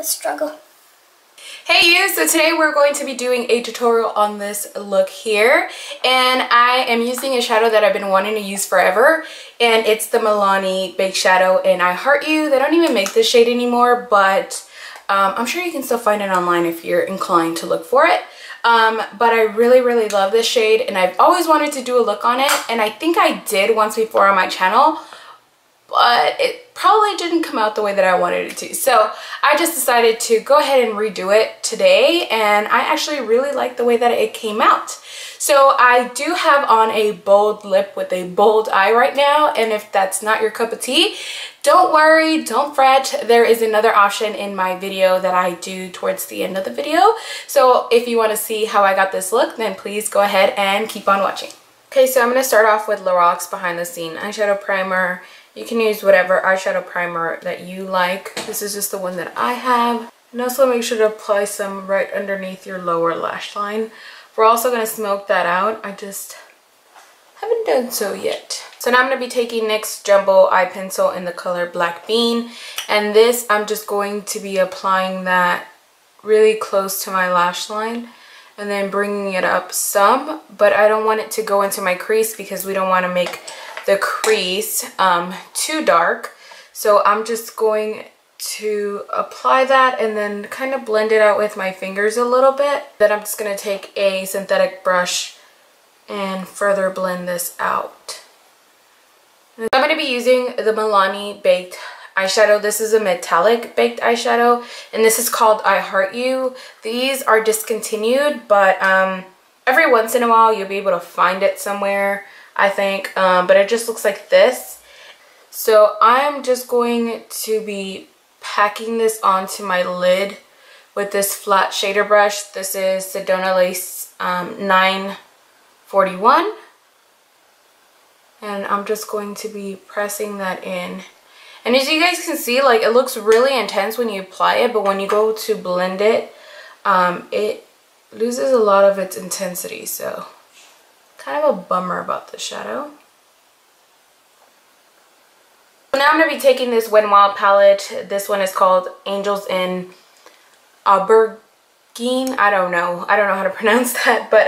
the struggle. Hey you, so today we're going to be doing a tutorial on this look here, and I am using a shadow that I've been wanting to use forever, and it's the Milani Baked Shadow in I Heart You. They don't even make this shade anymore, but I'm sure you can still find it online if you're inclined to look for it. But I really love this shade, and I've always wanted to do a look on it, and I think I did once before on my channel, but it probably didn't come out the way that I wanted it to. So I just decided to go ahead and redo it today, and I actually really like the way that it came out. So I do have on a bold lip with a bold eye right now, and if that's not your cup of tea, don't worry, don't fret. There is another option in my video that I do towards the end of the video. So if you want to see how I got this look, then please go ahead and keep on watching. Okay, so I'm going to start off with Lorac Behind the Scene eyeshadow primer. You can use whatever eyeshadow primer that you like. This is just the one that I have. And also make sure to apply some right underneath your lower lash line. We're also going to smoke that out. I just haven't done so yet. So now I'm going to be taking NYX Jumbo Eye Pencil in the color Black Bean. And this, I'm just going to be applying that really close to my lash line. And then bringing it up some. But I don't want it to go into my crease because we don't want to make the crease too dark. So I'm just going to apply that and then kind of blend it out with my fingers a little bit. Then I'm just going to take a synthetic brush and further blend this out. I'm going to be using the Milani Baked eyeshadow. This is a metallic baked eyeshadow, and this is called I Heart You. These are discontinued, but every once in a while you'll be able to find it somewhere, I think, but it just looks like this. So I'm just going to be packing this onto my lid with this flat shader brush. This is Sedona Lace 941, and I'm just going to be pressing that in. And as you guys can see, like, it looks really intense when you apply it, but when you go to blend it, it loses a lot of its intensity. So kind of a bummer about the shadow. So now I'm going to be taking this Wet n Wild palette. This one is called Angels in Aubergine. I don't know how to pronounce that, but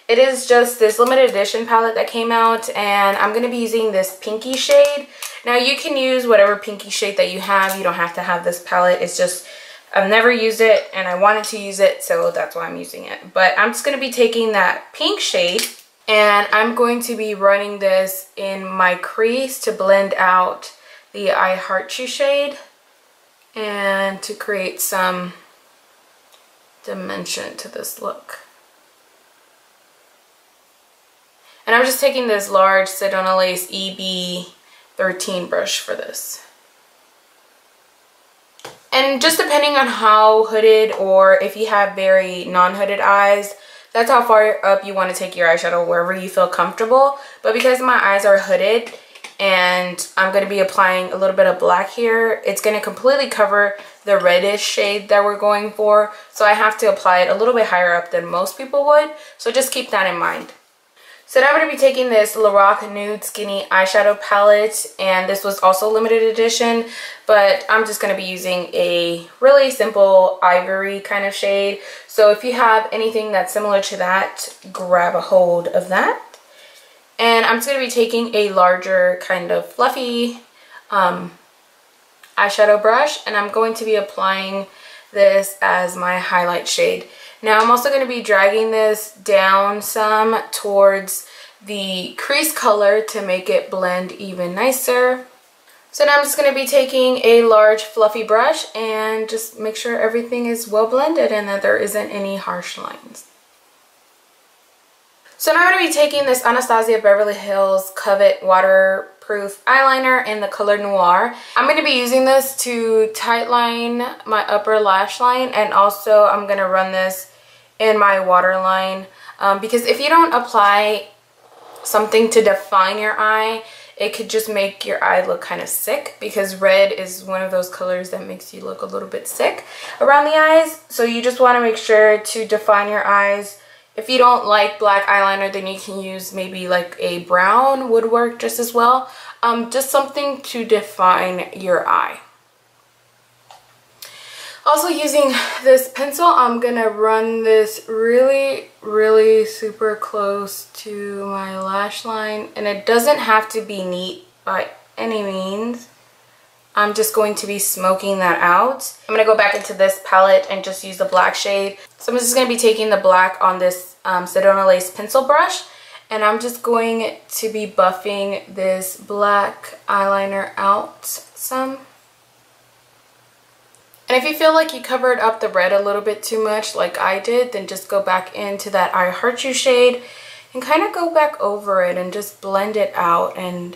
it is just this limited edition palette that came out, and I'm going to be using this pinky shade. Now you can use whatever pinky shade that you have. You don't have to have this palette. It's just, I've never used it and I wanted to use it, so that's why I'm using it. But I'm just going to be taking that pink shade, and I'm going to be running this in my crease to blend out the I Heart You shade and to create some dimension to this look. And I'm just taking this large Sedona Lace EB13 brush for this. And just depending on how hooded, or if you have very non-hooded eyes, that's how far up you want to take your eyeshadow, wherever you feel comfortable. But because my eyes are hooded and I'm going to be applying a little bit of black here, it's going to completely cover the reddish shade that we're going for. So I have to apply it a little bit higher up than most people would. So just keep that in mind. So now I'm going to be taking this Lorac Nude Skinny eyeshadow palette, and this was also limited edition, but I'm just going to be using a really simple ivory kind of shade. So if you have anything that's similar to that, grab a hold of that. And I'm just going to be taking a larger kind of fluffy eyeshadow brush, and I'm going to be applying this as my highlight shade. Now I'm also going to be dragging this down some towards the crease color to make it blend even nicer. So now I'm just going to be taking a large fluffy brush and just make sure everything is well blended and that there isn't any harsh lines. So now I'm going to be taking this Anastasia Beverly Hills Covet Waterproof Eyeliner in the color Noir. I'm going to be using this to tightline my upper lash line, and also I'm going to run this in my waterline, because if you don't apply something to define your eye, it could just make your eye look kind of sick, because red is one of those colors that makes you look a little bit sick around the eyes. So you just want to make sure to define your eyes. If you don't like black eyeliner, then you can use maybe like a brown would work just as well. Just something to define your eye. Also using this pencil, I'm gonna run this really super close to my lash line, and it doesn't have to be neat by any means. I'm just going to be smoking that out. I'm gonna go back into this palette and just use the black shade. So I'm just gonna be taking the black on this Sedona Lace pencil brush, and I'm just going to be buffing this black eyeliner out some. And if you feel like you covered up the red a little bit too much like I did, then just go back into that I Heart You shade and kind of go back over it and just blend it out, and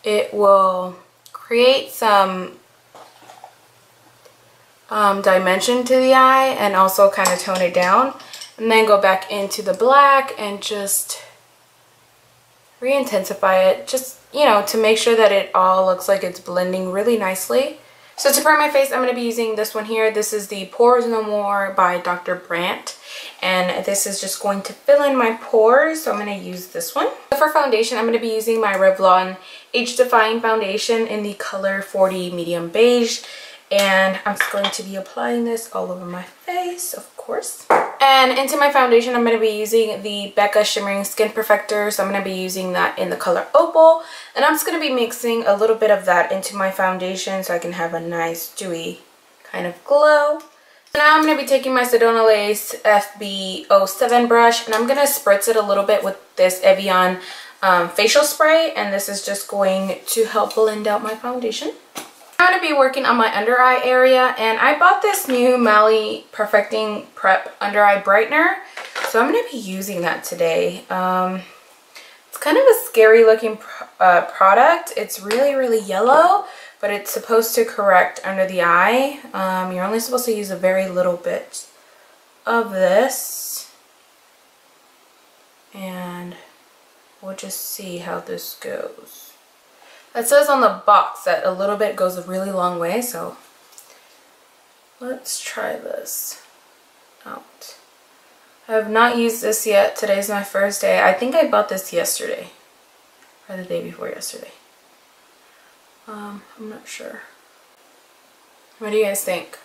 it will create some dimension to the eye and also kind of tone it down. And then go back into the black and just re-intensify it, just, you know, to make sure that it all looks like it's blending really nicely. So to prime my face, I'm going to be using this one here. This is the Pores No More by Dr. Brandt. And this is just going to fill in my pores, so I'm going to use this one. For foundation, I'm going to be using my Revlon Age Defying Foundation in the color 40 Medium Beige. And I'm just going to be applying this all over my face, of course. And into my foundation, I'm going to be using the Becca Shimmering Skin Perfector. So I'm going to be using that in the color Opal. And I'm just going to be mixing a little bit of that into my foundation so I can have a nice dewy kind of glow. So now I'm going to be taking my Sedona Lace FB07 brush, and I'm going to spritz it a little bit with this Evian facial spray. And this is just going to help blend out my foundation. I'm going to be working on my under eye area, and I bought this new Mally Perfecting Prep Under Eye Brightener, so I'm going to be using that today. It's kind of a scary looking product. It's really yellow, but it's supposed to correct under the eye. You're only supposed to use a very little bit of this, and we'll just see how this goes. It says on the box that a little bit goes a really long way, so let's try this out. I have not used this yet. Today's my first day. I think I bought this yesterday, or the day before yesterday. I'm not sure. What do you guys think?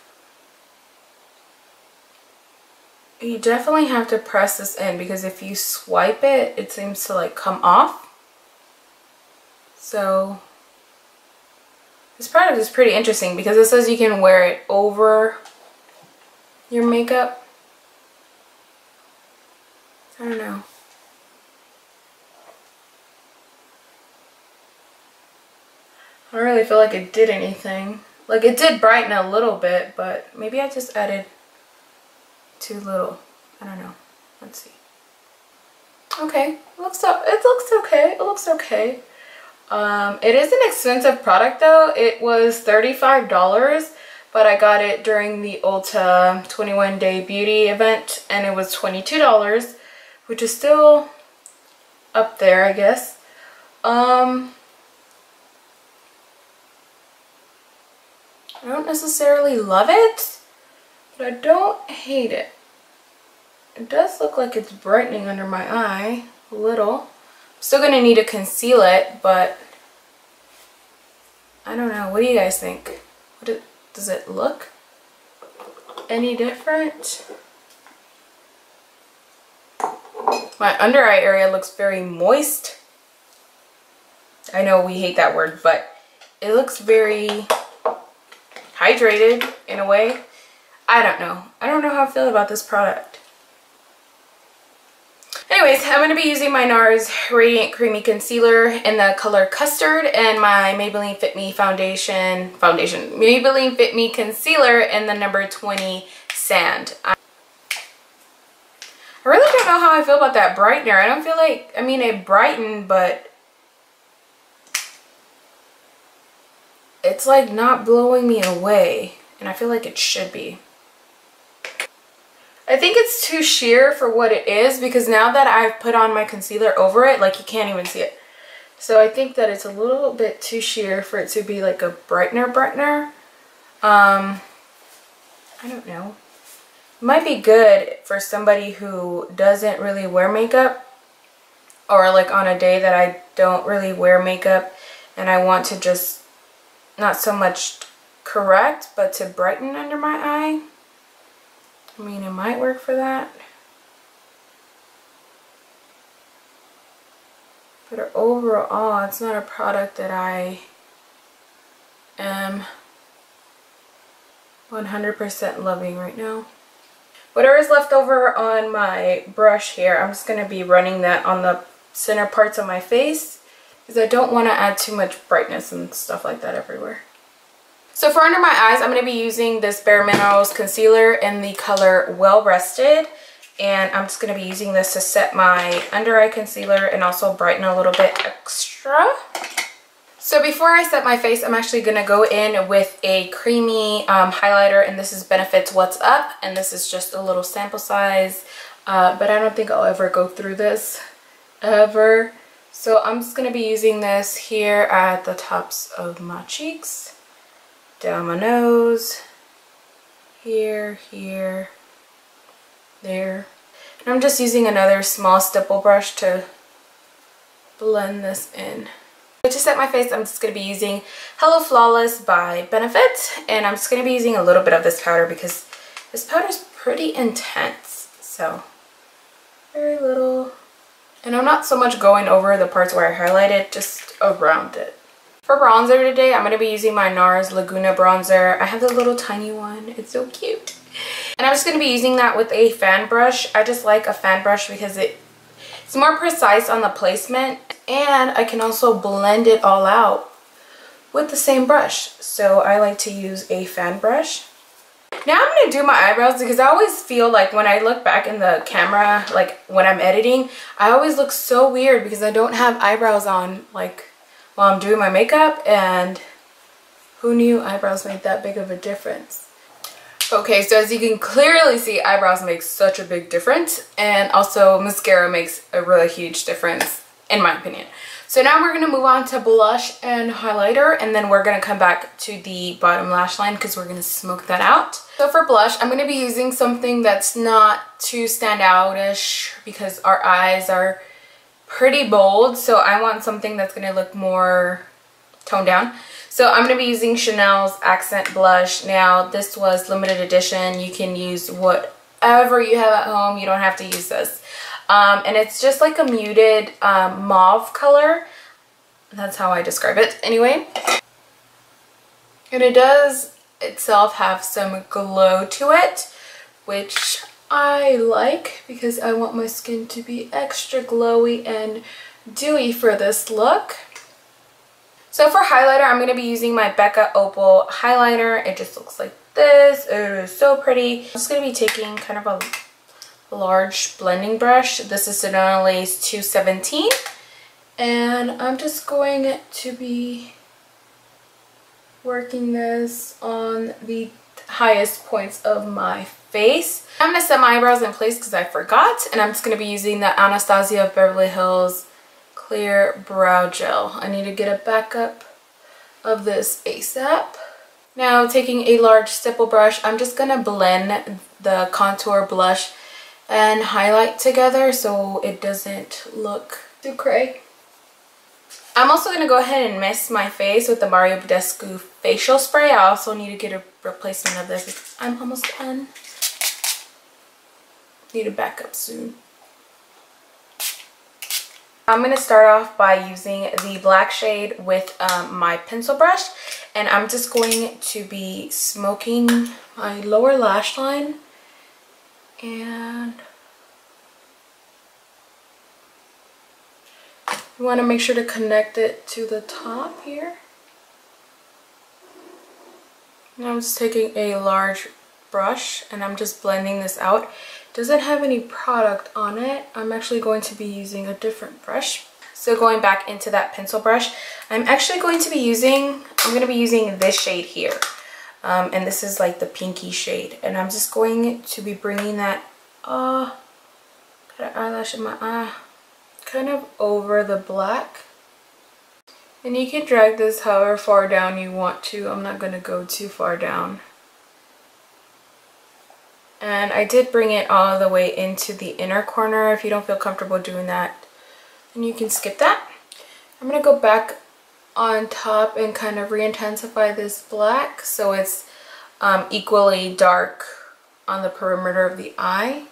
You definitely have to press this in, because if you swipe it, it seems to like come off. So this product is pretty interesting because it says you can wear it over your makeup. I don't know. I don't really feel like it did anything. Like, it did brighten a little bit, but maybe I just added too little. I don't know. Let's see. Okay, it looks okay. It looks okay. It is an expensive product though. It was $35, but I got it during the Ulta 21 Day Beauty event, and it was $22, which is still up there, I guess. I don't necessarily love it, but I don't hate it. It does look like it's brightening under my eye a little. Still gonna need to conceal it, but I don't know. What do you guys think? Does it look any different? My under eye area looks very moist. I know we hate that word, but it looks very hydrated in a way. I don't know. I don't know how I feel about this product. Anyways, I'm going to be using my NARS Radiant Creamy Concealer in the color Custard, and my Maybelline Fit Me Maybelline Fit Me Concealer in the number 20 Sand. I really don't know how I feel about that brightener. I don't feel like, I mean, it brightened, but it's like not blowing me away, and I feel like it should be. I think it's too sheer for what it is, because now that I've put on my concealer over it, like, you can't even see it. So I think that it's a little bit too sheer for it to be like a brightener. I don't know. It might be good for somebody who doesn't really wear makeup, or like on a day that I don't really wear makeup and I want to just not so much correct, but to brighten under my eye, I mean, it might work for that. But overall, it's not a product that I am 100% loving right now. Whatever is left over on my brush here, I'm just going to be running that on the center parts of my face because I don't want to add too much brightness and stuff like that everywhere. So for under my eyes, I'm going to be using this Bare Minerals concealer in the color Well Rested. And I'm just going to be using this to set my under eye concealer and also brighten a little bit extra. So before I set my face, I'm actually going to go in with a creamy highlighter, and this is Benefit's What's Up, and this is just a little sample size, but I don't think I'll ever go through this, ever. So I'm just going to be using this here at the tops of my cheeks, down my nose, here, here, there. And I'm just using another small stipple brush to blend this in. To set my face, I'm just going to be using Hello Flawless by Benefit, and I'm just going to be using a little bit of this powder because this powder is pretty intense, so very little. And I'm not so much going over the parts where I highlighted, just around it. For bronzer today, I'm going to be using my NARS Laguna bronzer. I have the little tiny one. It's so cute. And I'm just going to be using that with a fan brush. I just like a fan brush because it's more precise on the placement, and I can also blend it all out with the same brush. So I like to use a fan brush. Now I'm going to do my eyebrows because I always feel like when I look back in the camera, like when I'm editing, I always look so weird because I don't have eyebrows on like while I'm doing my makeup, and who knew eyebrows made that big of a difference? Okay, so as you can clearly see, eyebrows make such a big difference, and also mascara makes a really huge difference in my opinion. So now we're going to move on to blush and highlighter, and then we're going to come back to the bottom lash line because we're going to smoke that out. So for blush, I'm going to be using something that's not too standout-ish because our eyes are pretty bold, so I want something that's going to look more toned down. So I'm going to be using Chanel's Accent Blush. Now this was limited edition. You can use whatever you have at home. You don't have to use this. And it's just like a muted mauve color. That's how I describe it anyway. And it does itself have some glow to it, which I like because I want my skin to be extra glowy and dewy for this look. So for highlighter, I'm going to be using my Becca Opal highlighter. It just looks like this. It is so pretty. I'm just going to be taking kind of a large blending brush. This is Sonali's 217. And I'm just going to be working this on the highest points of my face. I'm going to set my eyebrows in place because I forgot. And I'm just going to be using the Anastasia of Beverly Hills Clear Brow Gel. I need to get a backup of this ASAP. Now taking a large stipple brush, I'm just going to blend the contour, blush, and highlight together so it doesn't look too cray. I'm also going to go ahead and mist my face with the Mario Badescu facial spray. I also need to get a replacement of this because I'm almost done. Need a backup soon. I'm going to start off by using the black shade with my pencil brush, and I'm just going to be smoking my lower lash line, and you want to make sure to connect it to the top here. And I'm just taking a large brush and I'm just blending this out. Doesn't have any product on it. I'm actually going to be using a different brush. So going back into that pencil brush, I'm going to be using this shade here. And this is like the pinky shade. And I'm just going to be bringing that, got an eyelash in my eye, kind of over the black. And you can drag this however far down you want to. I'm not going to go too far down. And I did bring it all the way into the inner corner. If you don't feel comfortable doing that, then you can skip that. I'm going to go back on top and kind of re-intensify this black so it's equally dark on the perimeter of the eye.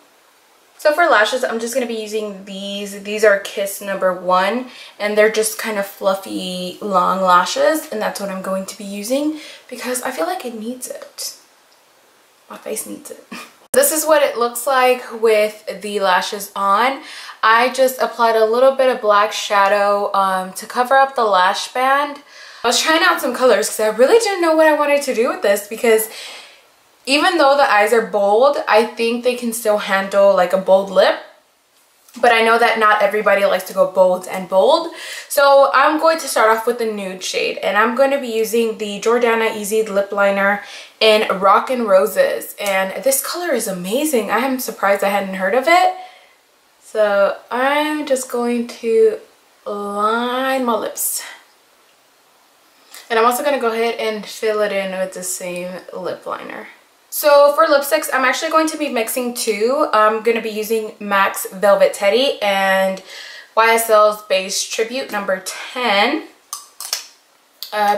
So for lashes, I'm just going to be using these. These are Kiss #1, and they're just kind of fluffy, long lashes, and that's what I'm going to be using because I feel like it needs it. My face needs it. This is what it looks like with the lashes on. I just applied a little bit of black shadow to cover up the lash band. I was trying out some colors because I really didn't know what I wanted to do with this, because even though the eyes are bold, I think they can still handle like a bold lip. But I know that not everybody likes to go bold and bold. So I'm going to start off with the nude shade. And I'm going to be using the Jordana Easy Lip Liner in Rockin' Roses. And this color is amazing. I am surprised I hadn't heard of it. So I'm just going to line my lips. And I'm also going to go ahead and fill it in with the same lip liner. So for lipsticks, I'm actually going to be mixing two. I'm going to be using MAC's Velvet Teddy and YSL's Beige Tribute number 10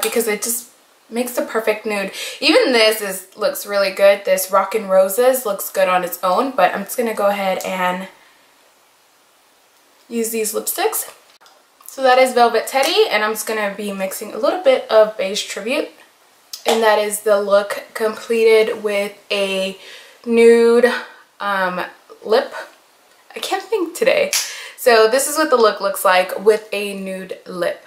because it just makes the perfect nude. Even this looks really good. This Rockin' Roses looks good on its own, but I'm just going to go ahead and use these lipsticks. So that is Velvet Teddy, and I'm just going to be mixing a little bit of Beige Tribute. And that is the look completed with a nude lip. I can't think today. So this is what the look looks like with a nude lip.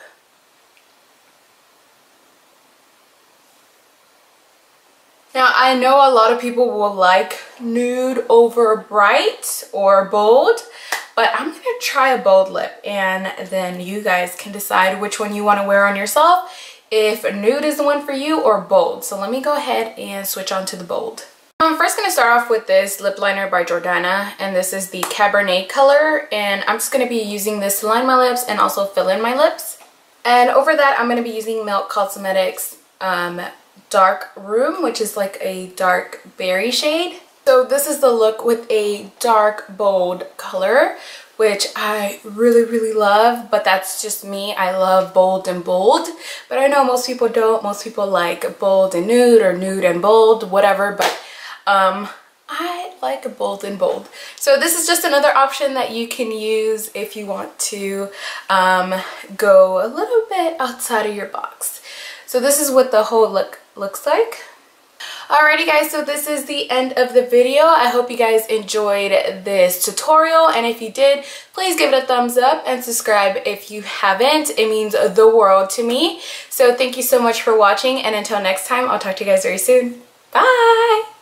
Now I know a lot of people will like nude over bright or bold, but I'm going to try a bold lip, and then you guys can decide which one you want to wear on yourself, if nude is the one for you or bold. So let me go ahead and switch on to the bold. I'm first going to start off with this lip liner by Jordana, and this is the Cabernet color, and I'm just going to be using this to line my lips and also fill in my lips. And over that, I'm going to be using Milk Cosmetics Dark Room, which is like a dark berry shade. So this is the look with a dark bold color, which I really love, but that's just me. I love bold and bold, but I know most people don't. Most people like bold and nude or nude and bold, whatever, but I like a bold and bold. So this is just another option that you can use if you want to go a little bit outside of your box. So this is what the whole look looks like. Alrighty guys, so this is the end of the video. I hope you guys enjoyed this tutorial, and if you did, please give it a thumbs up and subscribe if you haven't. It means the world to me. So thank you so much for watching, and until next time, I'll talk to you guys very soon. Bye!